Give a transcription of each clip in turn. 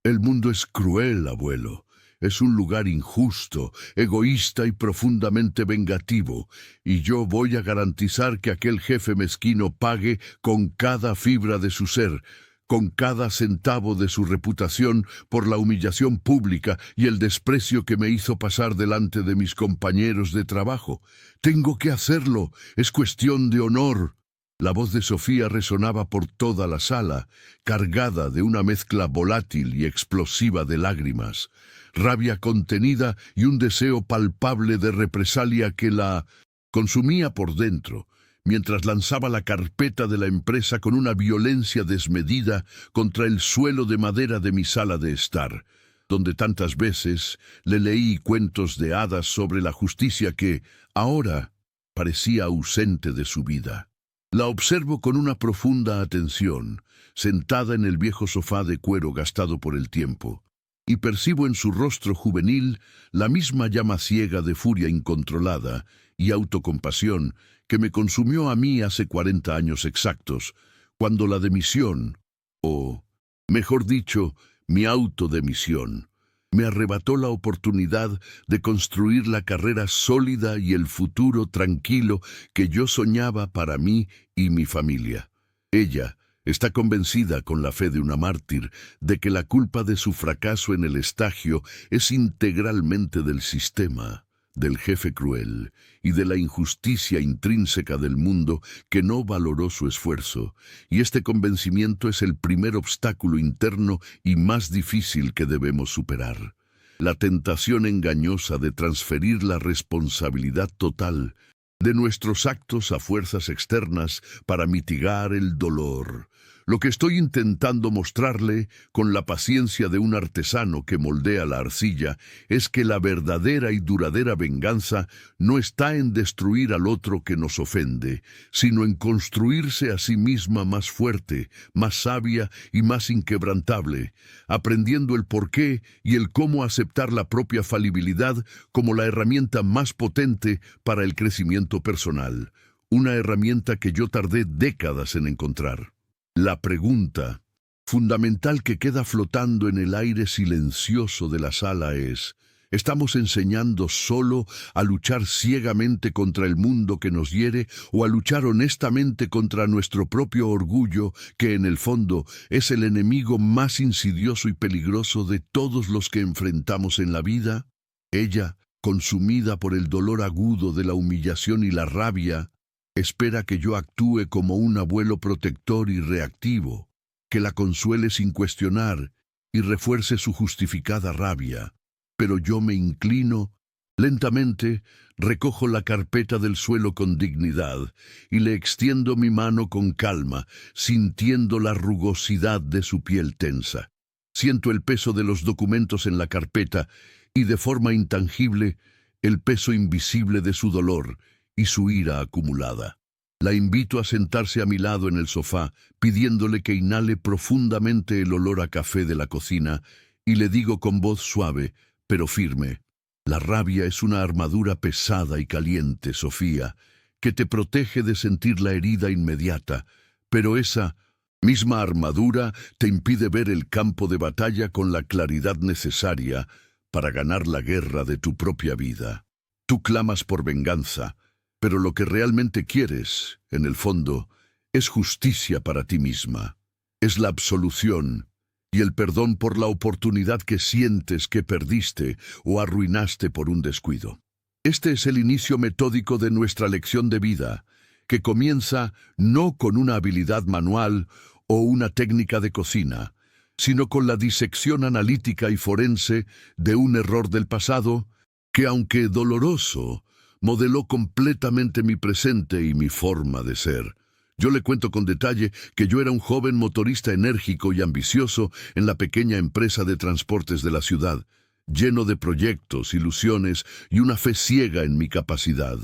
El mundo es cruel, abuelo. Es un lugar injusto, egoísta y profundamente vengativo, y yo voy a garantizar que aquel jefe mezquino pague con cada fibra de su ser, con cada centavo de su reputación por la humillación pública y el desprecio que me hizo pasar delante de mis compañeros de trabajo. Tengo que hacerlo, es cuestión de honor. La voz de Sofía resonaba por toda la sala, cargada de una mezcla volátil y explosiva de lágrimas, rabia contenida y un deseo palpable de represalia que la consumía por dentro, mientras lanzaba la carpeta de la empresa con una violencia desmedida contra el suelo de madera de mi sala de estar, donde tantas veces le leí cuentos de hadas sobre la justicia que, ahora, parecía ausente de su vida. La observo con una profunda atención, sentada en el viejo sofá de cuero gastado por el tiempo, y percibo en su rostro juvenil la misma llama ciega de furia incontrolada y autocompasión que me consumió a mí hace 40 años exactos, cuando la demisión, o, mejor dicho, mi autodemisión, me arrebató la oportunidad de construir la carrera sólida y el futuro tranquilo que yo soñaba para mí y mi familia. Ella está convencida, con la fe de una mártir, de que la culpa de su fracaso en el estagio es integralmente del sistema, del jefe cruel y de la injusticia intrínseca del mundo que no valoró su esfuerzo, y este convencimiento es el primer obstáculo interno y más difícil que debemos superar. La tentación engañosa de transferir la responsabilidad total de nuestros actos a fuerzas externas para mitigar el dolor. Lo que estoy intentando mostrarle, con la paciencia de un artesano que moldea la arcilla, es que la verdadera y duradera venganza no está en destruir al otro que nos ofende, sino en construirse a sí misma más fuerte, más sabia y más inquebrantable, aprendiendo el porqué y el cómo aceptar la propia falibilidad como la herramienta más potente para el crecimiento personal, una herramienta que yo tardé décadas en encontrar. La pregunta fundamental que queda flotando en el aire silencioso de la sala es: ¿estamos enseñando solo a luchar ciegamente contra el mundo que nos hiere o a luchar honestamente contra nuestro propio orgullo, que en el fondo es el enemigo más insidioso y peligroso de todos los que enfrentamos en la vida? Ella, consumida por el dolor agudo de la humillación y la rabia, espera que yo actúe como un abuelo protector y reactivo, que la consuele sin cuestionar y refuerce su justificada rabia. Pero yo me inclino, lentamente recojo la carpeta del suelo con dignidad y le extiendo mi mano con calma, sintiendo la rugosidad de su piel tensa. Siento el peso de los documentos en la carpeta y, de forma intangible, el peso invisible de su dolor y su ira acumulada. La invito a sentarse a mi lado en el sofá, pidiéndole que inhale profundamente el olor a café de la cocina, y le digo con voz suave, pero firme: la rabia es una armadura pesada y caliente, Sofía, que te protege de sentir la herida inmediata, pero esa misma armadura te impide ver el campo de batalla con la claridad necesaria para ganar la guerra de tu propia vida. Tú clamas por venganza, pero lo que realmente quieres, en el fondo, es justicia para ti misma. Es la absolución y el perdón por la oportunidad que sientes que perdiste o arruinaste por un descuido. Este es el inicio metódico de nuestra lección de vida, que comienza no con una habilidad manual o una técnica de cocina, sino con la disección analítica y forense de un error del pasado que, aunque doloroso, modeló completamente mi presente y mi forma de ser. Yo le cuento con detalle que yo era un joven motorista enérgico y ambicioso en la pequeña empresa de transportes de la ciudad, lleno de proyectos, ilusiones y una fe ciega en mi capacidad,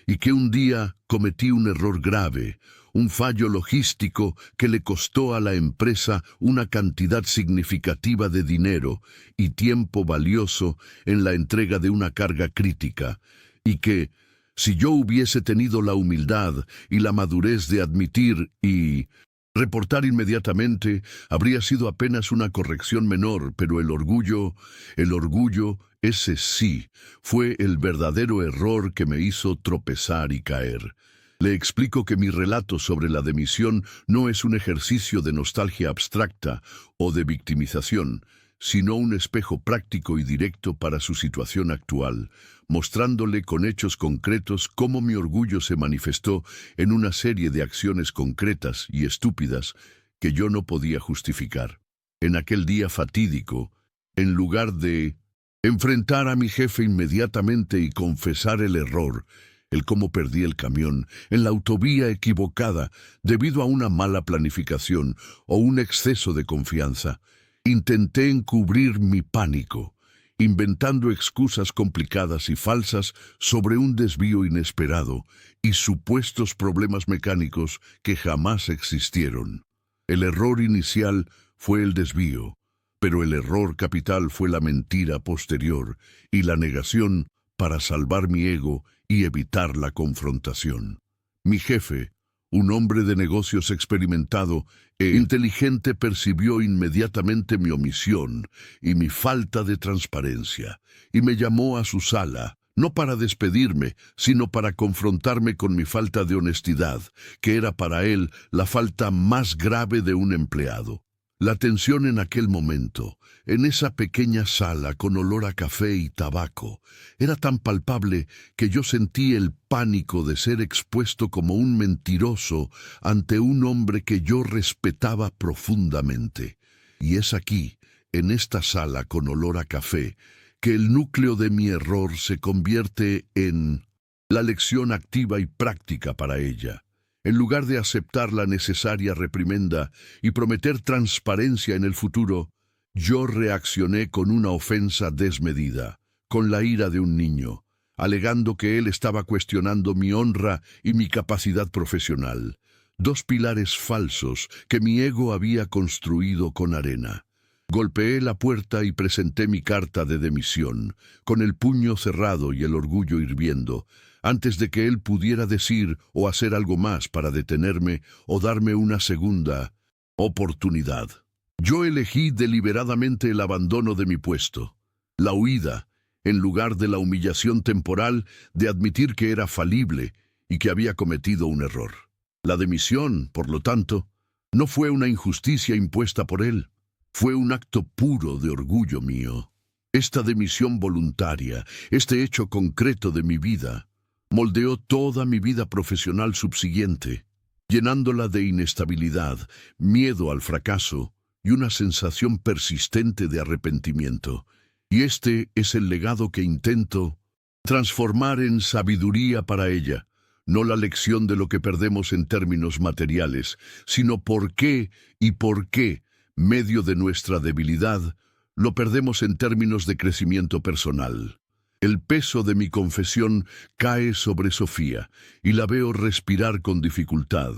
y que un día cometí un error grave, un fallo logístico que le costó a la empresa una cantidad significativa de dinero y tiempo valioso en la entrega de una carga crítica, y que, si yo hubiese tenido la humildad y la madurez de admitir y Reportar inmediatamente habría sido apenas una corrección menor, pero el orgullo, ese sí, fue el verdadero error que me hizo tropezar y caer. Le explico que mi relato sobre la demisión no es un ejercicio de nostalgia abstracta o de victimización, sino un espejo práctico y directo para su situación actual, mostrándole con hechos concretos cómo mi orgullo se manifestó en una serie de acciones concretas y estúpidas que yo no podía justificar. En aquel día fatídico, en lugar de enfrentar a mi jefe inmediatamente y confesar el error, el cómo perdí el camión en la autovía equivocada debido a una mala planificación o un exceso de confianza, intenté encubrir mi pánico, inventando excusas complicadas y falsas sobre un desvío inesperado y supuestos problemas mecánicos que jamás existieron. El error inicial fue el desvío, pero el error capital fue la mentira posterior y la negación para salvar mi ego y evitar la confrontación. Mi jefe, un hombre de negocios experimentado e inteligente, percibió inmediatamente mi omisión y mi falta de transparencia, y me llamó a su sala, no para despedirme, sino para confrontarme con mi falta de honestidad, que era para él la falta más grave de un empleado. La tensión en aquel momento, en esa pequeña sala con olor a café y tabaco, era tan palpable que yo sentí el pánico de ser expuesto como un mentiroso ante un hombre que yo respetaba profundamente. Y es aquí, en esta sala con olor a café, que el núcleo de mi error se convierte en la lección activa y práctica para ella. En lugar de aceptar la necesaria reprimenda y prometer transparencia en el futuro, yo reaccioné con una ofensa desmedida, con la ira de un niño, alegando que él estaba cuestionando mi honra y mi capacidad profesional, dos pilares falsos que mi ego había construido con arena. Golpeé la puerta y presenté mi carta de demisión, con el puño cerrado y el orgullo hirviendo, antes de que él pudiera decir o hacer algo más para detenerme o darme una segunda oportunidad. Yo elegí deliberadamente el abandono de mi puesto, la huida, en lugar de la humillación temporal de admitir que era falible y que había cometido un error. La demisión, por lo tanto, no fue una injusticia impuesta por él, fue un acto puro de orgullo mío. Esta demisión voluntaria, este hecho concreto de mi vida, moldeó toda mi vida profesional subsiguiente, llenándola de inestabilidad, miedo al fracaso y una sensación persistente de arrepentimiento. Y este es el legado que intento transformar en sabiduría para ella, no la lección de lo que perdemos en términos materiales, sino por qué, medio de nuestra debilidad, lo perdemos en términos de crecimiento personal. El peso de mi confesión cae sobre Sofía y la veo respirar con dificultad,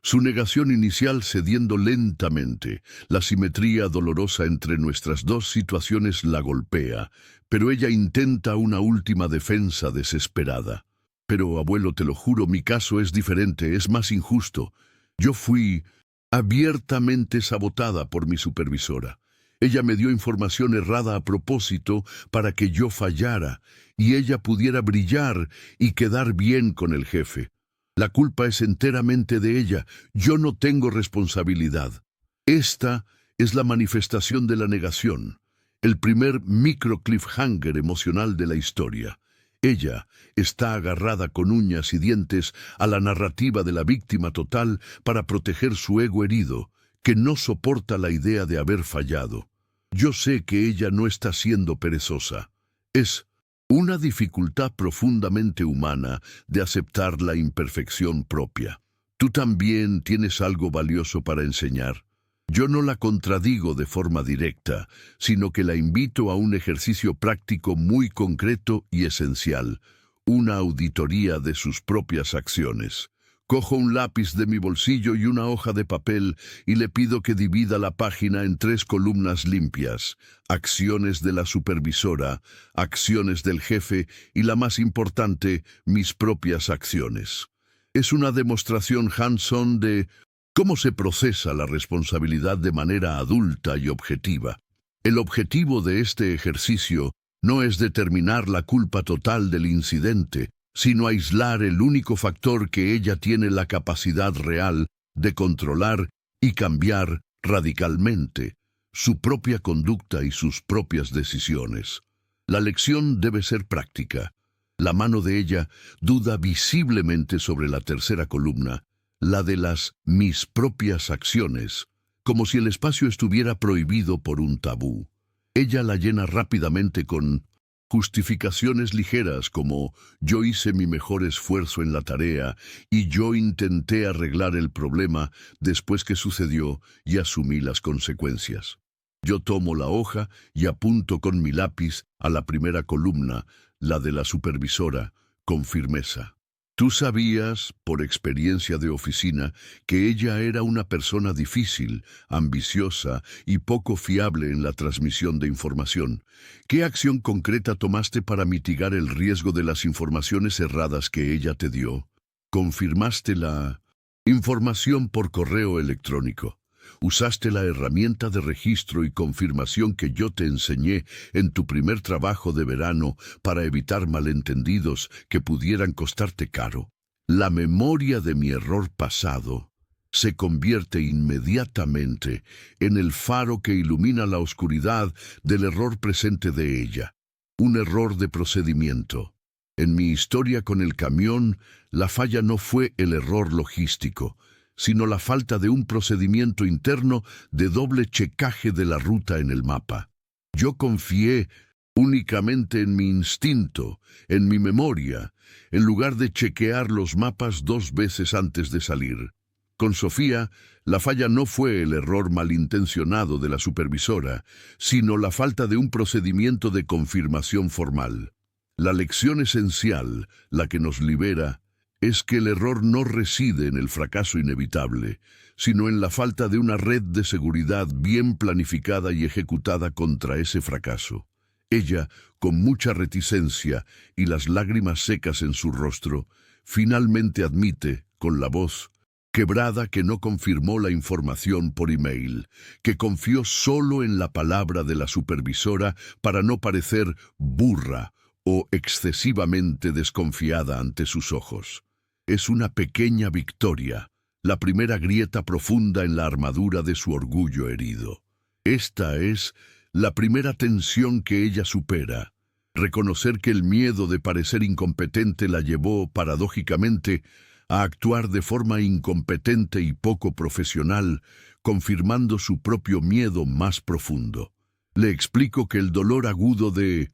su negación inicial cediendo lentamente. La simetría dolorosa entre nuestras dos situaciones la golpea, pero ella intenta una última defensa desesperada. Pero, abuelo, te lo juro, mi caso es diferente, es más injusto. Yo fui abiertamente sabotada por mi supervisora. Ella me dio información errada a propósito para que yo fallara y ella pudiera brillar y quedar bien con el jefe. La culpa es enteramente de ella. Yo no tengo responsabilidad. Esta es la manifestación de la negación, el primer micro cliffhanger emocional de la historia. Ella está agarrada con uñas y dientes a la narrativa de la víctima total para proteger su ego herido, que no soporta la idea de haber fallado. Yo sé que ella no está siendo perezosa. Es una dificultad profundamente humana de aceptar la imperfección propia. Tú también tienes algo valioso para enseñar. Yo no la contradigo de forma directa, sino que la invito a un ejercicio práctico muy concreto y esencial, una auditoría de sus propias acciones. Cojo un lápiz de mi bolsillo y una hoja de papel y le pido que divida la página en 3 columnas limpias: acciones de la supervisora, acciones del jefe y, la más importante, mis propias acciones. Es una demostración hands-on de ¿Cómo se procesa la responsabilidad de manera adulta y objetiva? El objetivo de este ejercicio no es determinar la culpa total del incidente, sino aislar el único factor que ella tiene la capacidad real de controlar y cambiar radicalmente: su propia conducta y sus propias decisiones. La lección debe ser práctica. La mano de ella duda visiblemente sobre la tercera columna, la de las mis propias acciones, como si el espacio estuviera prohibido por un tabú. Ella la llena rápidamente con justificaciones ligeras como yo hice mi mejor esfuerzo en la tarea y yo intenté arreglar el problema después que sucedió y asumí las consecuencias. Yo tomo la hoja y apunto con mi lápiz a la primera columna, la de la supervisora, con firmeza. Tú sabías, por experiencia de oficina, que ella era una persona difícil, ambiciosa y poco fiable en la transmisión de información. ¿Qué acción concreta tomaste para mitigar el riesgo de las informaciones erradas que ella te dio? Confirmaste la información por correo electrónico. Usaste la herramienta de registro y confirmación que yo te enseñé en tu primer trabajo de verano para evitar malentendidos que pudieran costarte caro. La memoria de mi error pasado se convierte inmediatamente en el faro que ilumina la oscuridad del error presente de ella. Un error de procedimiento. En mi historia con el camión, la falla no fue el error logístico, sino la falta de un procedimiento interno de doble checaje de la ruta en el mapa. Yo confié únicamente en mi instinto, en mi memoria, en lugar de chequear los mapas 2 veces antes de salir. Con Sofía, la falla no fue el error malintencionado de la supervisora, sino la falta de un procedimiento de confirmación formal. La lección esencial, la que nos libera, es que el error no reside en el fracaso inevitable, sino en la falta de una red de seguridad bien planificada y ejecutada contra ese fracaso. Ella, con mucha reticencia y las lágrimas secas en su rostro, finalmente admite, con la voz quebrada, que no confirmó la información por email, que confió solo en la palabra de la supervisora para no parecer burra o excesivamente desconfiada ante sus ojos. Es una pequeña victoria, la primera grieta profunda en la armadura de su orgullo herido. Esta es la primera tensión que ella supera. Reconocer que el miedo de parecer incompetente la llevó, paradójicamente, a actuar de forma incompetente y poco profesional, confirmando su propio miedo más profundo. Le explico que el dolor agudo de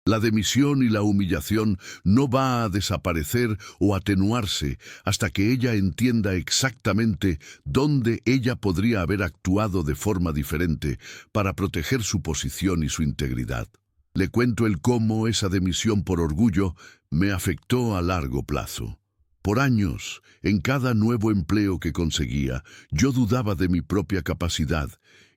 la dimisión y la humillación no va a desaparecer o atenuarse hasta que ella entienda exactamente dónde ella podría haber actuado de forma diferente para proteger su posición y su integridad. Le cuento el cómo esa dimisión por orgullo me afectó a largo plazo. Por años, en cada nuevo empleo que conseguía, yo dudaba de mi propia capacidad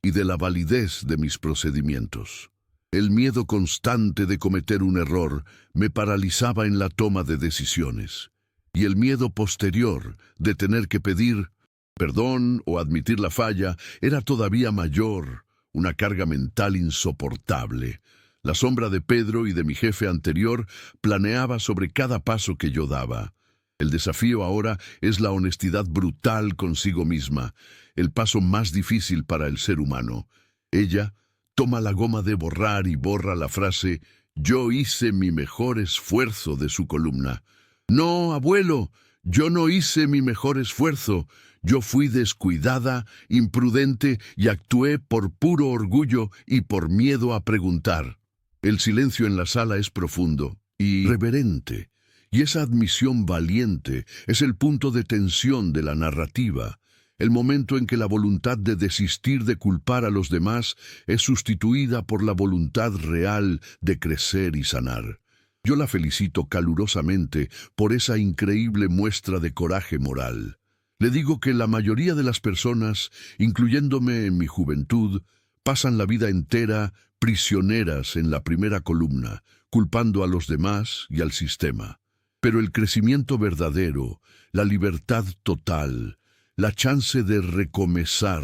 y de la validez de mis procedimientos. El miedo constante de cometer un error me paralizaba en la toma de decisiones, y el miedo posterior de tener que pedir perdón o admitir la falla era todavía mayor, una carga mental insoportable. La sombra de Pedro y de mi jefe anterior planeaba sobre cada paso que yo daba. El desafío ahora es la honestidad brutal consigo misma, el paso más difícil para el ser humano. Ella toma la goma de borrar y borra la frase «Yo hice mi mejor esfuerzo» de su columna. «No, abuelo, yo no hice mi mejor esfuerzo. Yo fui descuidada, imprudente y actué por puro orgullo y por miedo a preguntar». El silencio en la sala es profundo y reverente, y esa admisión valiente es el punto de tensión de la narrativa. El momento en que la voluntad de desistir de culpar a los demás es sustituida por la voluntad real de crecer y sanar. Yo la felicito calurosamente por esa increíble muestra de coraje moral. Le digo que la mayoría de las personas, incluyéndome en mi juventud, pasan la vida entera prisioneras en la primera columna, culpando a los demás y al sistema. Pero el crecimiento verdadero, la libertad total, La chance de recomenzar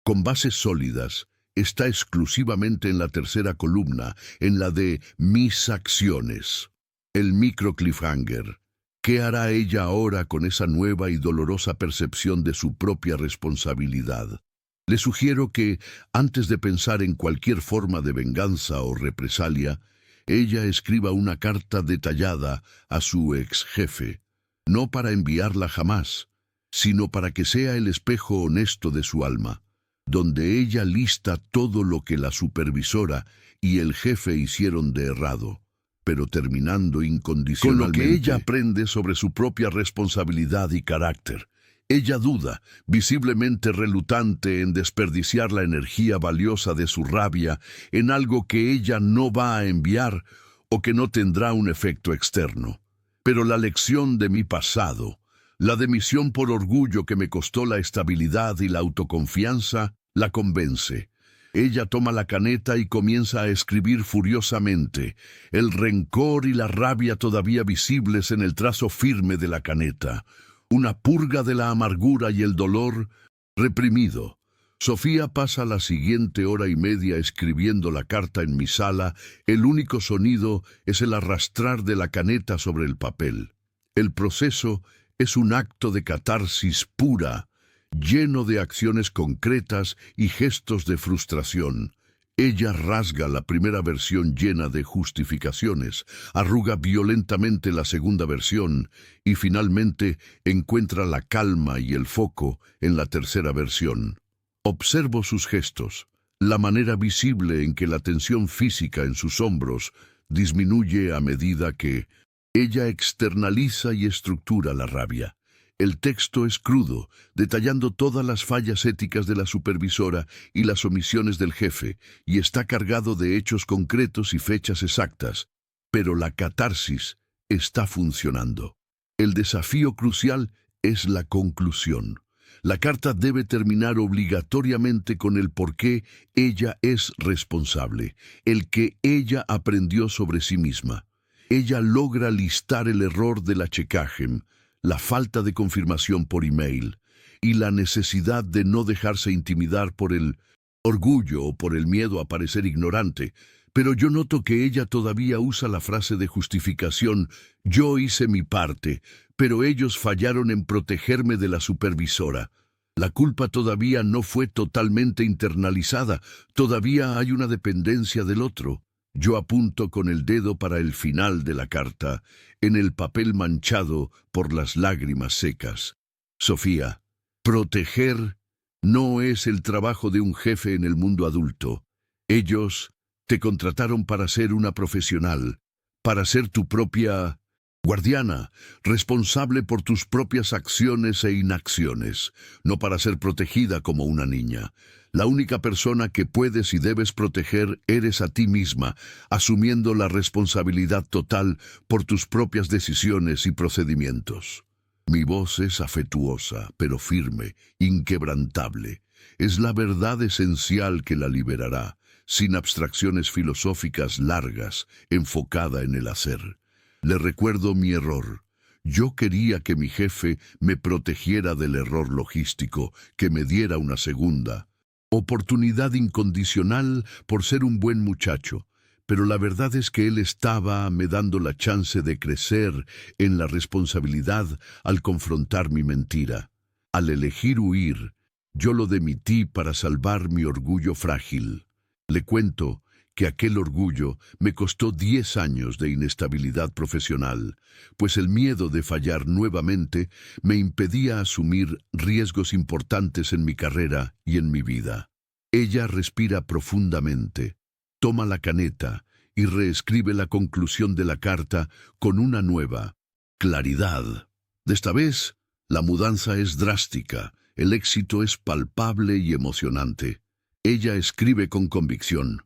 con bases sólidas está exclusivamente en la tercera columna, en la de mis acciones. El micro cliffhanger. ¿Qué hará ella ahora con esa nueva y dolorosa percepción de su propia responsabilidad? Le sugiero que, antes de pensar en cualquier forma de venganza o represalia, ella escriba una carta detallada a su ex jefe, no para enviarla jamás, sino para que sea el espejo honesto de su alma, donde ella lista todo lo que la supervisora y el jefe hicieron de errado, pero terminando incondicionalmente. Con lo que ella aprende sobre su propia responsabilidad y carácter. Ella duda, visiblemente relutante en desperdiciar la energía valiosa de su rabia en algo que ella no va a enviar o que no tendrá un efecto externo. Pero la lección de mi pasado, la demisión por orgullo que me costó la estabilidad y la autoconfianza, la convence. Ella toma la caneta y comienza a escribir furiosamente, el rencor y la rabia todavía visibles en el trazo firme de la caneta. Una purga de la amargura y el dolor reprimido. Sofía pasa la siguiente hora y media escribiendo la carta en mi sala. El único sonido es el arrastrar de la caneta sobre el papel. El proceso es un acto de catarsis pura, lleno de acciones concretas y gestos de frustración. Ella rasga la primera versión llena de justificaciones, arruga violentamente la segunda versión y finalmente encuentra la calma y el foco en la tercera versión. Observo sus gestos, la manera visible en que la tensión física en sus hombros disminuye a medida que ella externaliza y estructura la rabia. El texto es crudo, detallando todas las fallas éticas de la supervisora y las omisiones del jefe, y está cargado de hechos concretos y fechas exactas, pero la catarsis está funcionando. El desafío crucial es la conclusión. La carta debe terminar obligatoriamente con el por qué ella es responsable, el que ella aprendió sobre sí misma. Ella logra listar el error de la Chekahem, la falta de confirmación por email y la necesidad de no dejarse intimidar por el orgullo o por el miedo a parecer ignorante, pero yo noto que ella todavía usa la frase de justificación, yo hice mi parte, pero ellos fallaron en protegerme de la supervisora. La culpa todavía no fue totalmente internalizada, todavía hay una dependencia del otro. Yo apunto con el dedo para el final de la carta, en el papel manchado por las lágrimas secas. Sofía, proteger no es el trabajo de un jefe en el mundo adulto. Ellos te contrataron para ser una profesional, para ser tu propia guardiana, responsable por tus propias acciones e inacciones, no para ser protegida como una niña. La única persona que puedes y debes proteger eres a ti misma, asumiendo la responsabilidad total por tus propias decisiones y procedimientos. Mi voz es afectuosa, pero firme, inquebrantable. Es la verdad esencial que la liberará, sin abstracciones filosóficas largas, enfocada en el hacer. Le recuerdo mi error. Yo quería que mi jefe me protegiera del error logístico, que me diera una segunda oportunidad incondicional por ser un buen muchacho, pero la verdad es que él estaba me dando la chance de crecer en la responsabilidad al confrontar mi mentira. Al elegir huir, yo lo demití para salvar mi orgullo frágil. Le cuento que aquel orgullo me costó 10 años de inestabilidad profesional, pues el miedo de fallar nuevamente me impedía asumir riesgos importantes en mi carrera y en mi vida. Ella respira profundamente, toma la caneta y reescribe la conclusión de la carta con una nueva claridad. De esta vez, la mudanza es drástica, el éxito es palpable y emocionante. Ella escribe con convicción.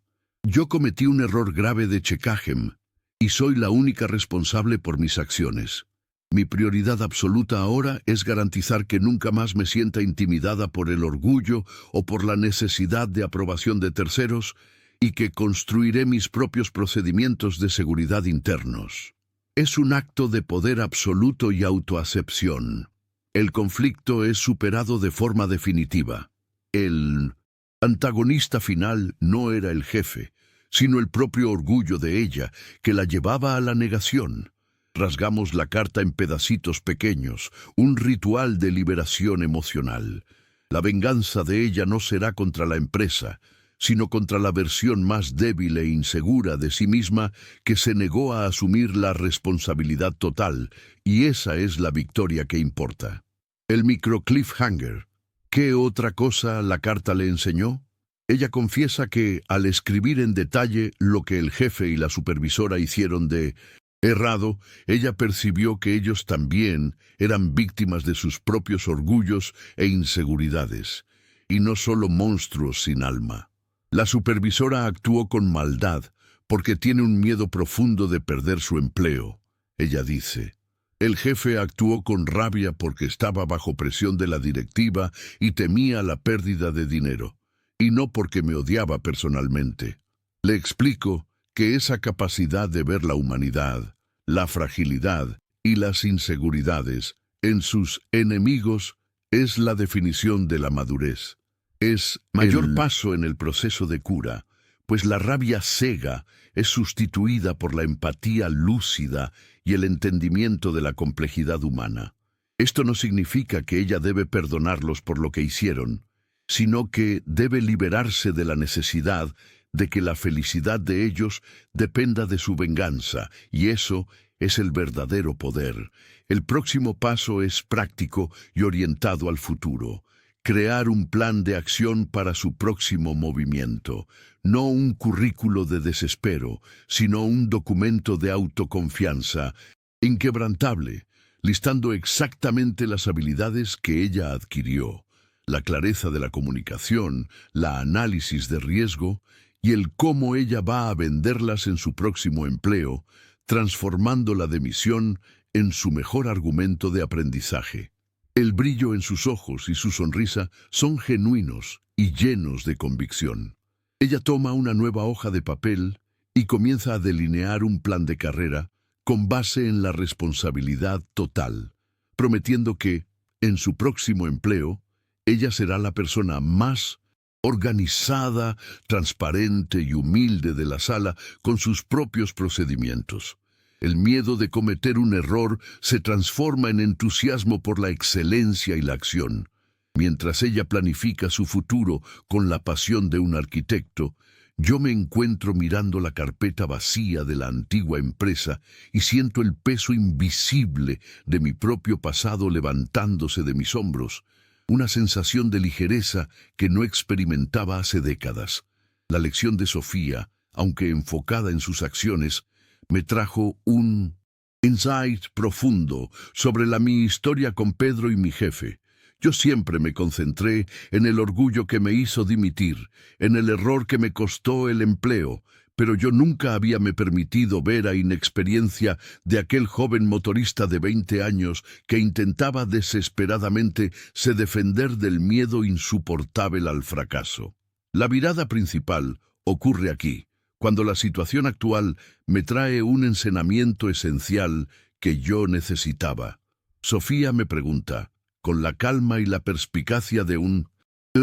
Yo cometí un error grave de Chekahem y soy la única responsable por mis acciones. Mi prioridad absoluta ahora es garantizar que nunca más me sienta intimidada por el orgullo o por la necesidad de aprobación de terceros y que construiré mis propios procedimientos de seguridad internos. Es un acto de poder absoluto y autoacepción. el conflicto es superado de forma definitiva. El antagonista final no era el jefe, sino el propio orgullo de ella, que la llevaba a la negación. Rasgamos la carta en pedacitos pequeños, un ritual de liberación emocional. La venganza de ella no será contra la empresa, sino contra la versión más débil e insegura de sí misma que se negó a asumir la responsabilidad total, y esa es la victoria que importa. El micro cliffhanger. ¿Qué otra cosa la carta le enseñó? Ella confiesa que, al escribir en detalle lo que el jefe y la supervisora hicieron de errado, ella percibió que ellos también eran víctimas de sus propios orgullos e inseguridades, y no solo monstruos sin alma. La supervisora actuó con maldad porque tiene un miedo profundo de perder su empleo. Ella dice, el jefe actuó con rabia porque estaba bajo presión de la directiva y temía la pérdida de dinero, y no porque me odiaba personalmente. Le explico que esa capacidad de ver la humanidad, la fragilidad y las inseguridades en sus enemigos es la definición de la madurez. Es mayor paso en el proceso de cura, pues la rabia cega es sustituida por la empatía lúcida y el entendimiento de la complejidad humana. Esto no significa que ella debe perdonarlos por lo que hicieron, sino que debe liberarse de la necesidad de que la felicidad de ellos dependa de su venganza, y eso es el verdadero poder. El próximo paso es práctico y orientado al futuro. Crear un plan de acción para su próximo movimiento, no un currículo de desespero, sino un documento de autoconfianza inquebrantable, listando exactamente las habilidades que ella adquirió, la clareza de la comunicación, la análisis de riesgo y el cómo ella va a venderlas en su próximo empleo, transformando la demisión en su mejor argumento de aprendizaje. El brillo en sus ojos y su sonrisa son genuinos y llenos de convicción. Ella toma una nueva hoja de papel y comienza a delinear un plan de carrera con base en la responsabilidad total, prometiendo que, en su próximo empleo, ella será la persona más organizada, transparente y humilde de la sala con sus propios procedimientos. El miedo de cometer un error se transforma en entusiasmo por la excelencia y la acción. Mientras ella planifica su futuro con la pasión de un arquitecto, yo me encuentro mirando la carpeta vacía de la antigua empresa y siento el peso invisible de mi propio pasado levantándose de mis hombros, una sensación de ligereza que no experimentaba hace décadas. La lección de Sofía, aunque enfocada en sus acciones, me trajo un insight profundo sobre mi historia con Pedro y mi jefe. Yo siempre me concentré en el orgullo que me hizo dimitir, en el error que me costó el empleo, pero yo nunca había me permitido ver a inexperiencia de aquel joven motorista de 20 años que intentaba desesperadamente se defender del miedo insoportable al fracaso. La virada principal ocurre aquí, cuando la situación actual me trae un enseñamiento esencial que yo necesitaba. Sofía me pregunta, con la calma y la perspicacia de un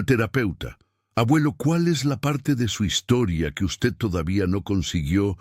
terapeuta, abuelo, ¿cuál es la parte de su historia que usted todavía no consiguió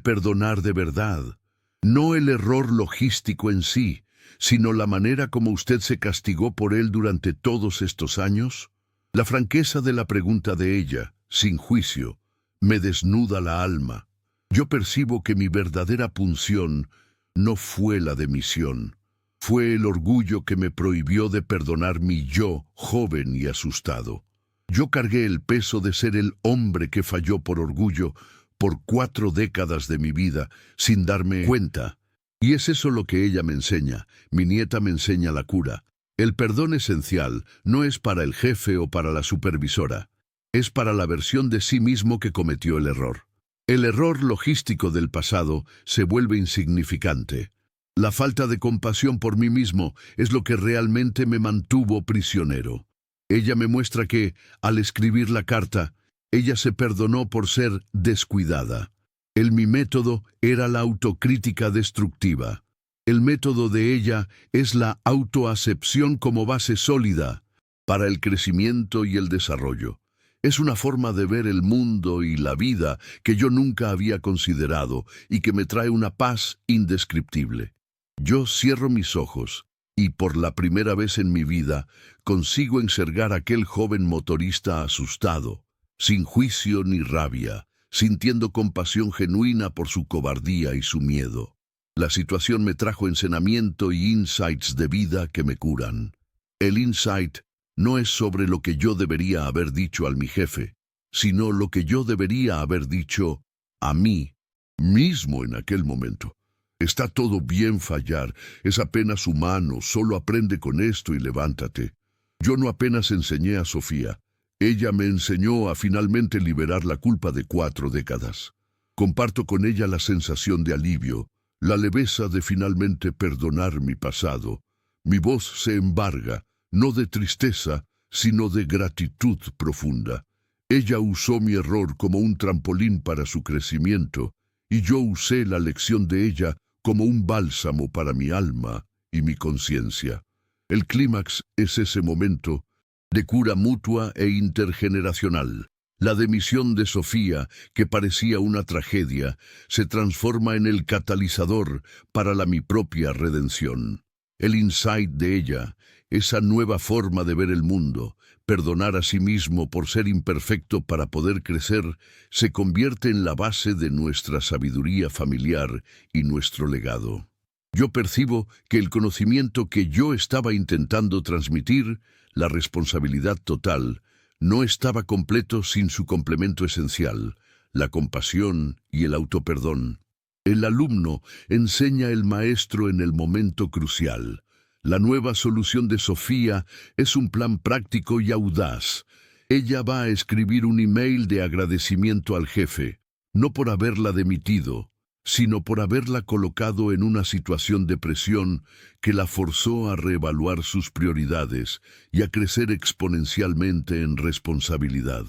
perdonar de verdad? No el error logístico en sí, sino la manera como usted se castigó por él durante todos estos años. La franqueza de la pregunta de ella, sin juicio, me desnuda la alma. Yo percibo que mi verdadera punción no fue la demisión. Fue el orgullo que me prohibió de perdonar mi yo, joven y asustado. Yo cargué el peso de ser el hombre que falló por orgullo por 4 décadas de mi vida, sin darme cuenta. Y es eso lo que ella me enseña. Mi nieta me enseña la cura. El perdón esencial no es para el jefe o para la supervisora. Es para la versión de sí mismo que cometió el error. El error logístico del pasado se vuelve insignificante. La falta de compasión por mí mismo es lo que realmente me mantuvo prisionero. Ella me muestra que, al escribir la carta, ella se perdonó por ser descuidada. Mi método era la autocrítica destructiva. El método de ella es la autoacepción como base sólida para el crecimiento y el desarrollo. Es una forma de ver el mundo y la vida que yo nunca había considerado y que me trae una paz indescriptible. Yo cierro mis ojos y por la primera vez en mi vida consigo enxergar a aquel joven motorista asustado, sin juicio ni rabia, sintiendo compasión genuina por su cobardía y su miedo. La situación me trajo encenamiento y insights de vida que me curan. El insight no es sobre lo que yo debería haber dicho al mi jefe, sino lo que yo debería haber dicho a mí mismo en aquel momento. Está todo bien fallar, es apenas humano, solo aprende con esto y levántate. Yo no apenas enseñé a Sofía, ella me enseñó a finalmente liberar la culpa de 4 décadas. Comparto con ella la sensación de alivio, la leveza de finalmente perdonar mi pasado. Mi voz se embarga, no de tristeza, sino de gratitud profunda. Ella usó mi error como un trampolín para su crecimiento, y yo usé la lección de ella como un bálsamo para mi alma y mi conciencia. El clímax es ese momento de cura mutua e intergeneracional. La demisión de Sofía, que parecía una tragedia, se transforma en el catalizador para mi propia redención. El insight de ella, esa nueva forma de ver el mundo, perdonar a sí mismo por ser imperfecto para poder crecer, se convierte en la base de nuestra sabiduría familiar y nuestro legado. Yo percibo que el conocimiento que yo estaba intentando transmitir, la responsabilidad total, no estaba completo sin su complemento esencial, la compasión y el autoperdón. El alumno enseña al maestro en el momento crucial. La nueva solución de Sofía es un plan práctico y audaz. Ella va a escribir un email de agradecimiento al jefe, no por haberla dimitido, sino por haberla colocado en una situación de presión que la forzó a reevaluar sus prioridades y a crecer exponencialmente en responsabilidad.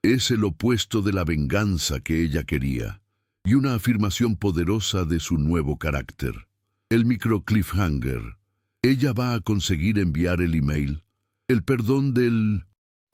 Es el opuesto de la venganza que ella quería, y una afirmación poderosa de su nuevo carácter. El micro cliffhanger. Ella va a conseguir enviar el email. El perdón del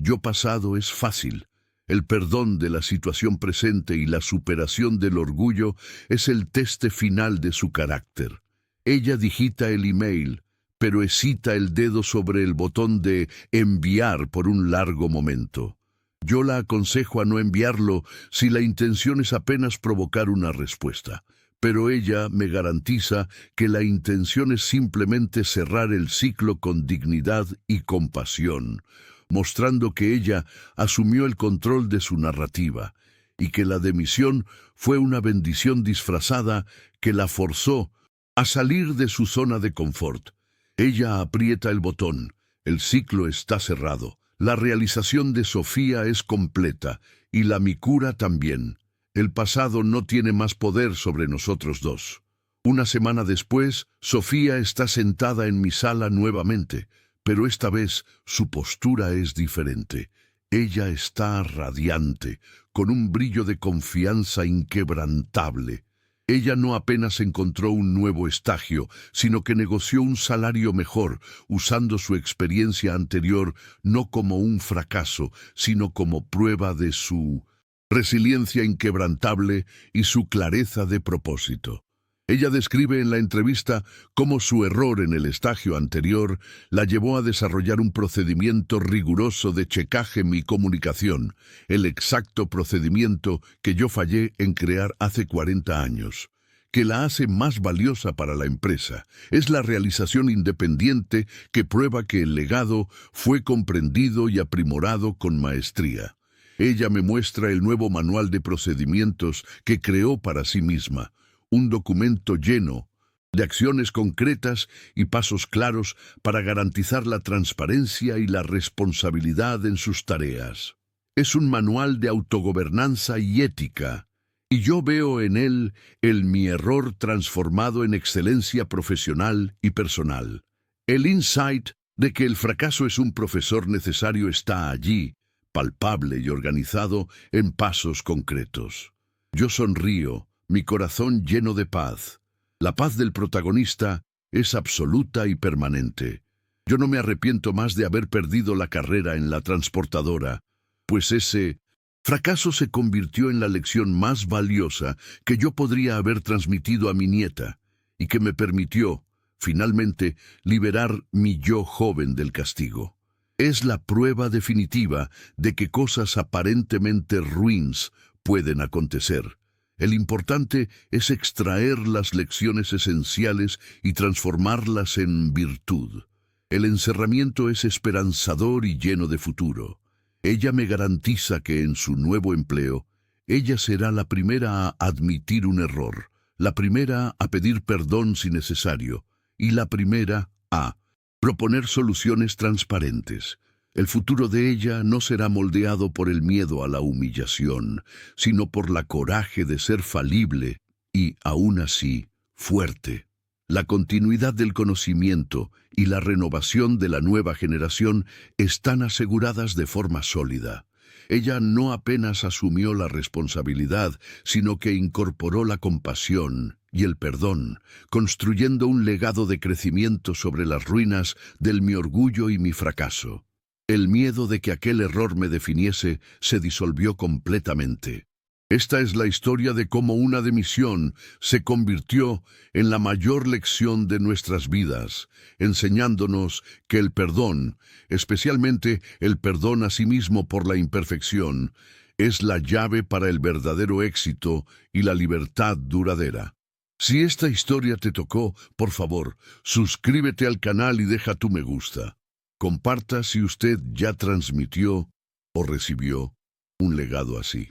yo pasado es fácil. El perdón de la situación presente y la superación del orgullo es el teste final de su carácter. Ella digita el email, pero hesita el dedo sobre el botón de enviar por un largo momento. Yo la aconsejo a no enviarlo si la intención es apenas provocar una respuesta. Pero ella me garantiza que la intención es simplemente cerrar el ciclo con dignidad y compasión, mostrando que ella asumió el control de su narrativa y que la demisión fue una bendición disfrazada que la forzó a salir de su zona de confort. Ella aprieta el botón, el ciclo está cerrado, la realización de Sofía es completa y la mi cura también. El pasado no tiene más poder sobre nosotros dos. Una semana después, Sofía está sentada en mi sala nuevamente, pero esta vez su postura es diferente. Ella está radiante, con un brillo de confianza inquebrantable. Ella no apenas encontró un nuevo estagio, sino que negoció un salario mejor, usando su experiencia anterior no como un fracaso, sino como prueba de su resiliencia inquebrantable y su clareza de propósito. Ella describe en la entrevista cómo su error en el estagio anterior la llevó a desarrollar un procedimiento riguroso de checaje mi comunicación, el exacto procedimiento que yo fallé en crear hace 40 años, que la hace más valiosa para la empresa. Es la realización independiente que prueba que el legado fue comprendido y aprimorado con maestría. Ella me muestra el nuevo manual de procedimientos que creó para sí misma, un documento lleno de acciones concretas y pasos claros para garantizar la transparencia y la responsabilidad en sus tareas. Es un manual de autogobernanza y ética, y yo veo en él mi error transformado en excelencia profesional y personal. El insight de que el fracaso es un profesor necesario está allí, palpable y organizado en pasos concretos. Yo sonrío, mi corazón lleno de paz. La paz del protagonista es absoluta y permanente. Yo no me arrepiento más de haber perdido la carrera en la transportadora, pues ese fracaso se convirtió en la lección más valiosa que yo podría haber transmitido a mi nieta y que me permitió, finalmente, liberar mi yo joven del castigo. Es la prueba definitiva de que cosas aparentemente ruins pueden acontecer. El importante es extraer las lecciones esenciales y transformarlas en virtud. El encerramiento es esperanzador y lleno de futuro. Ella me garantiza que en su nuevo empleo, ella será la primera a admitir un error, la primera a pedir perdón si necesario, y la primera a proponer soluciones transparentes. El futuro de ella no será moldeado por el miedo a la humillación, sino por la coraje de ser falible y, aún así, fuerte. La continuidad del conocimiento y la renovación de la nueva generación están aseguradas de forma sólida. Ella no apenas asumió la responsabilidad, sino que incorporó la compasión y el perdón, construyendo un legado de crecimiento sobre las ruinas del mi orgullo y mi fracaso. El miedo de que aquel error me definiese se disolvió completamente. Esta es la historia de cómo una demisión se convirtió en la mayor lección de nuestras vidas, enseñándonos que el perdón, especialmente el perdón a sí mismo por la imperfección, es la llave para el verdadero éxito y la libertad duradera. Si esta historia te tocó, por favor, suscríbete al canal y deja tu me gusta. Comparta si usted ya transmitió o recibió un legado así.